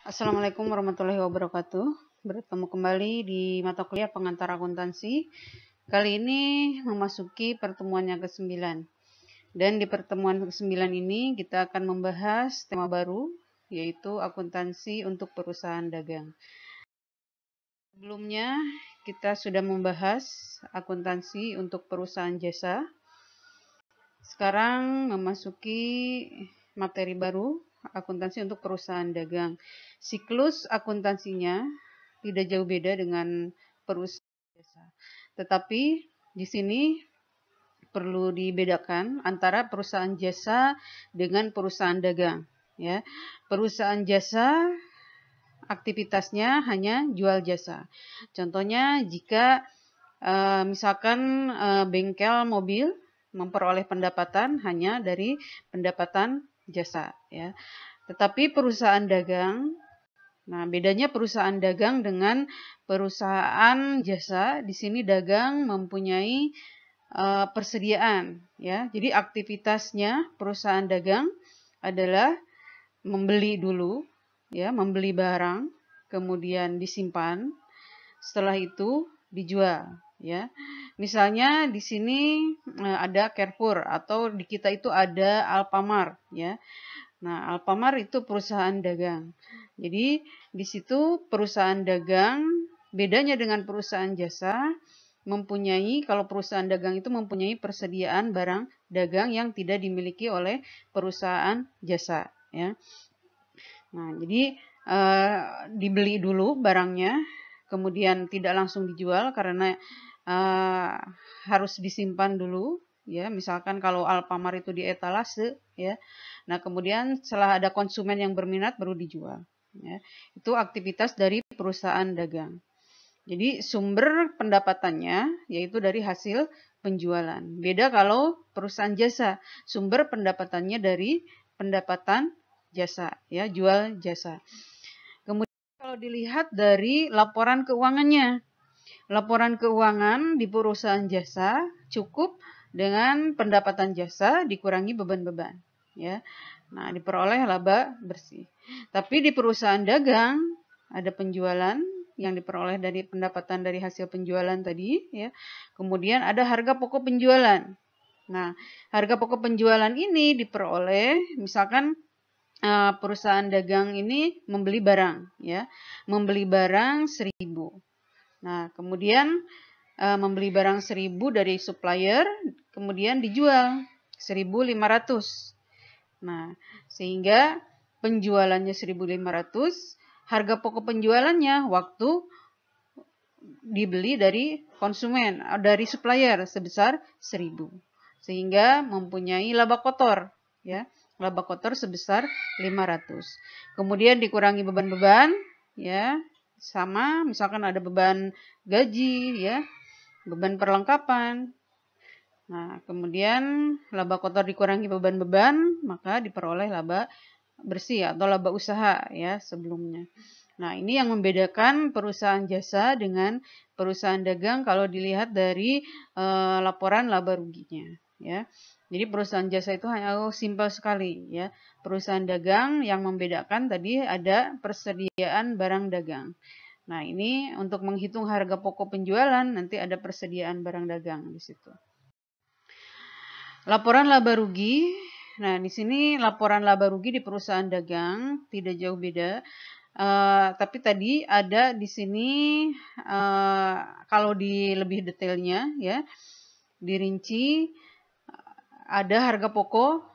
Assalamualaikum warahmatullahi wabarakatuh. Bertemu kembali di mata kuliah pengantar akuntansi. Kali ini memasuki pertemuan yang ke-9. Dan di pertemuan ke-9 ini kita akan membahas tema baru, yaitu akuntansi untuk perusahaan dagang. Sebelumnya kita sudah membahas akuntansi untuk perusahaan jasa. Sekarang memasuki materi baru, akuntansi untuk perusahaan dagang. Siklus akuntansinya tidak jauh beda dengan perusahaan jasa. Tetapi di sini perlu dibedakan antara perusahaan jasa dengan perusahaan dagang. Ya, perusahaan jasa aktivitasnya hanya jual jasa. Contohnya jika misalkan bengkel mobil memperoleh pendapatan hanya dari pendapatan jasa, ya. Tetapi perusahaan dagang, nah bedanya perusahaan dagang dengan perusahaan jasa, di sini dagang mempunyai persediaan, ya. Jadi aktivitasnya perusahaan dagang adalah membeli dulu, ya, membeli barang, kemudian disimpan, setelah itu dijual, ya. Misalnya di sini ada Carrefour atau di kita itu ada Alfamart, ya. Nah, Alfamart itu perusahaan dagang. Jadi di situ perusahaan dagang bedanya dengan perusahaan jasa kalau perusahaan dagang itu mempunyai persediaan barang dagang yang tidak dimiliki oleh perusahaan jasa, ya. Nah, jadi dibeli dulu barangnya, kemudian tidak langsung dijual karena harus disimpan dulu, ya. Misalkan kalau Alfamart itu di etalase, ya. Nah, kemudian setelah ada konsumen yang berminat baru dijual, ya. Itu aktivitas dari perusahaan dagang. Jadi sumber pendapatannya yaitu dari hasil penjualan. Beda kalau perusahaan jasa, sumber pendapatannya dari pendapatan jasa, ya, jual jasa. Kemudian kalau dilihat dari laporan keuangannya, laporan keuangan di perusahaan jasa cukup dengan pendapatan jasa dikurangi beban-beban, ya. Nah, diperoleh laba bersih. Tapi di perusahaan dagang ada penjualan yang diperoleh dari pendapatan dari hasil penjualan tadi, ya. Kemudian ada harga pokok penjualan. Nah, harga pokok penjualan ini diperoleh misalkan perusahaan dagang ini membeli barang, ya. Membeli barang 1.000. Nah, kemudian membeli barang 1.000 dari supplier, kemudian dijual 1.500. Nah, sehingga penjualannya 1.500, harga pokok penjualannya waktu dibeli dari konsumen, dari supplier sebesar 1.000. Sehingga mempunyai laba kotor, ya. Laba kotor sebesar 500. Kemudian dikurangi beban-beban, ya. Sama, misalkan ada beban gaji, ya. Beban perlengkapan. Nah, kemudian laba kotor dikurangi beban-beban, maka diperoleh laba bersih atau laba usaha, ya, sebelumnya. Nah, ini yang membedakan perusahaan jasa dengan perusahaan dagang kalau dilihat dari laporan laba ruginya, ya. Jadi perusahaan jasa itu hanya simpel sekali, ya. Perusahaan dagang yang membedakan tadi ada persediaan barang dagang. Nah, ini untuk menghitung harga pokok penjualan nanti ada persediaan barang dagang di situ. Laporan laba rugi. Nah, di sini laporan laba rugi di perusahaan dagang tidak jauh beda. Tapi tadi ada di sini kalau di lebih detailnya, ya, dirinci ada harga pokok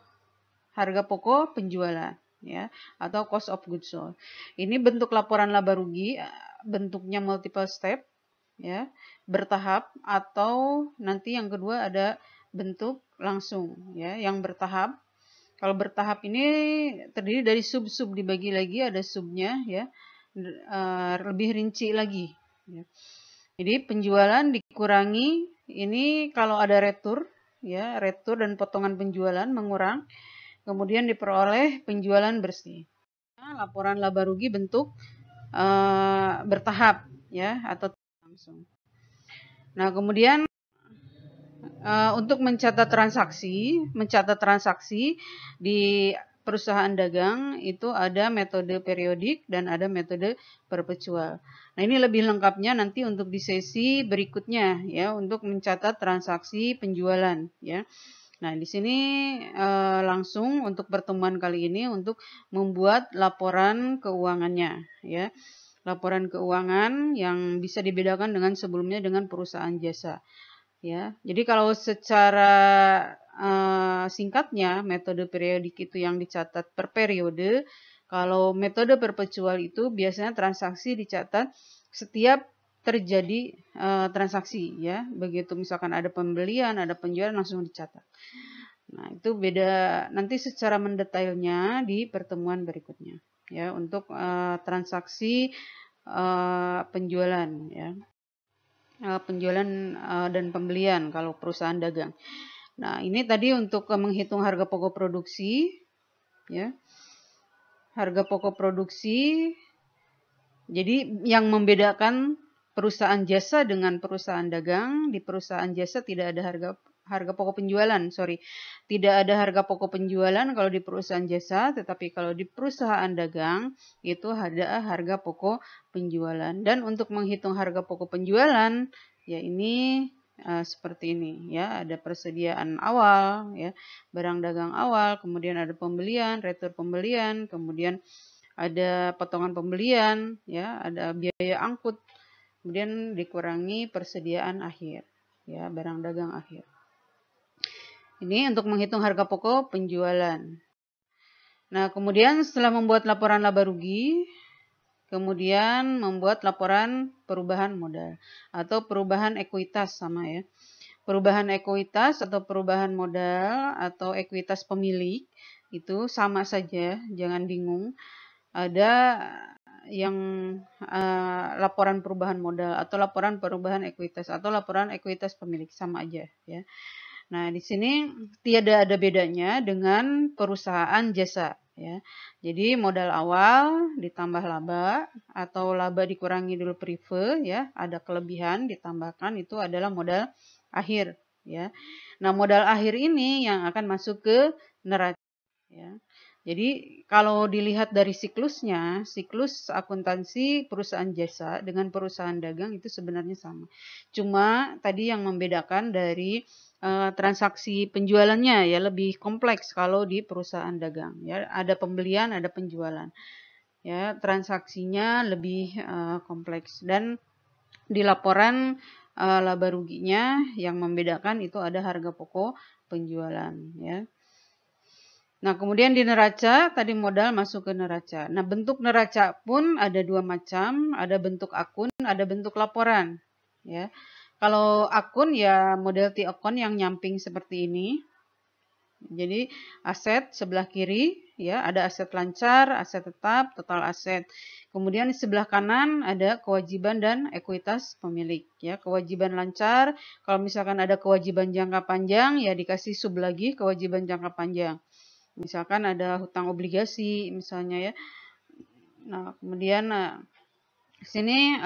penjualan, ya, atau cost of goods sold. Ini bentuk laporan laba rugi, bentuknya multiple step, ya, bertahap, atau nanti yang kedua ada bentuk langsung, ya, yang bertahap. Kalau bertahap ini terdiri dari sub-sub, dibagi lagi ada subnya, ya, lebih rinci lagi, ya. Jadi penjualan dikurangi, ini kalau ada retur, ya, retur dan potongan penjualan mengurang, kemudian diperoleh penjualan bersih. Nah, laporan laba rugi bentuk bertahap, ya, atau langsung. Nah, kemudian untuk mencatat transaksi di perusahaan dagang itu ada metode periodik dan ada metode perpetual. Nah, ini lebih lengkapnya nanti untuk di sesi berikutnya ya, untuk mencatat transaksi penjualan ya. Nah, di sini langsung untuk pertemuan kali ini untuk membuat laporan keuangannya ya. Laporan keuangan yang bisa dibedakan dengan sebelumnya dengan perusahaan jasa. Ya, jadi kalau secara singkatnya metode periodik itu yang dicatat per periode, kalau metode perpetual itu biasanya transaksi dicatat setiap terjadi transaksi ya. Begitu misalkan ada pembelian, ada penjualan langsung dicatat. Nah, itu beda nanti secara mendetailnya di pertemuan berikutnya ya untuk transaksi penjualan ya. Penjualan dan pembelian kalau perusahaan dagang. Nah, ini tadi untuk menghitung harga pokok produksi ya. Harga pokok produksi. Jadi yang membedakan perusahaan jasa dengan perusahaan dagang, di perusahaan jasa tidak ada harga pokok penjualan, Tidak ada harga pokok penjualan kalau di perusahaan jasa, tetapi kalau di perusahaan dagang itu ada harga pokok penjualan. Dan untuk menghitung harga pokok penjualan, ya ini seperti ini ya, ada persediaan awal ya, barang dagang awal, kemudian ada pembelian, retur pembelian, kemudian ada potongan pembelian ya, ada biaya angkut, kemudian dikurangi persediaan akhir ya, barang dagang akhir. Ini untuk menghitung harga pokok penjualan. Nah, kemudian setelah membuat laporan laba rugi, kemudian membuat laporan perubahan modal atau perubahan ekuitas sama ya. Perubahan ekuitas atau perubahan modal atau ekuitas pemilik itu sama saja, jangan bingung. Ada yang laporan perubahan modal atau laporan perubahan ekuitas atau laporan ekuitas pemilik, sama aja ya. Nah, di sini tidak ada bedanya dengan perusahaan jasa ya. Jadi modal awal ditambah laba atau laba dikurangi dulu prive ya, ada kelebihan ditambahkan, itu adalah modal akhir ya. Nah, modal akhir ini yang akan masuk ke neraca ya. Jadi kalau dilihat dari siklusnya, siklus akuntansi perusahaan jasa dengan perusahaan dagang itu sebenarnya sama. Cuma tadi yang membedakan dari transaksi penjualannya ya lebih kompleks kalau di perusahaan dagang ya, ada pembelian, ada penjualan. Ya, transaksinya lebih kompleks dan di laporan laba ruginya yang membedakan itu ada harga pokok penjualan ya. Nah, kemudian di neraca, tadi modal masuk ke neraca. Nah, bentuk neraca pun ada dua macam, ada bentuk akun, ada bentuk laporan. Ya. Kalau akun ya model T-akun yang nyamping seperti ini. Jadi aset sebelah kiri, ya ada aset lancar, aset tetap, total aset. Kemudian di sebelah kanan ada kewajiban dan ekuitas pemilik. Ya, kewajiban lancar, kalau misalkan ada kewajiban jangka panjang, ya dikasih sub lagi kewajiban jangka panjang. Misalkan ada hutang obligasi misalnya ya. Nah, kemudian sini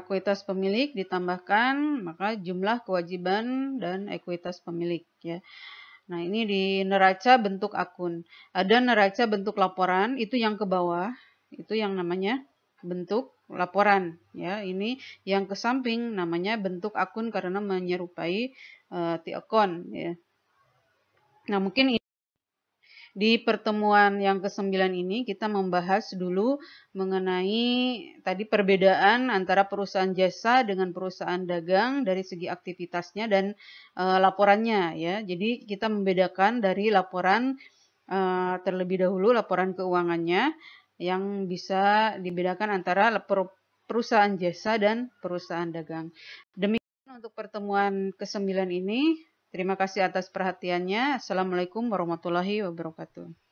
ekuitas pemilik ditambahkan, maka jumlah kewajiban dan ekuitas pemilik ya. Nah, ini di neraca bentuk akun. Ada neraca bentuk laporan, itu yang ke bawah, itu yang namanya bentuk laporan ya. Ini yang ke samping namanya bentuk akun karena menyerupai T-akun ya. Nah, mungkin di pertemuan yang ke-9 ini kita membahas dulu mengenai tadi perbedaan antara perusahaan jasa dengan perusahaan dagang dari segi aktivitasnya dan laporannya ya. Jadi kita membedakan dari laporan terlebih dahulu laporan keuangannya yang bisa dibedakan antara perusahaan jasa dan perusahaan dagang. Demikian untuk pertemuan ke-9 ini. Terima kasih atas perhatiannya. Assalamualaikum warahmatullahi wabarakatuh.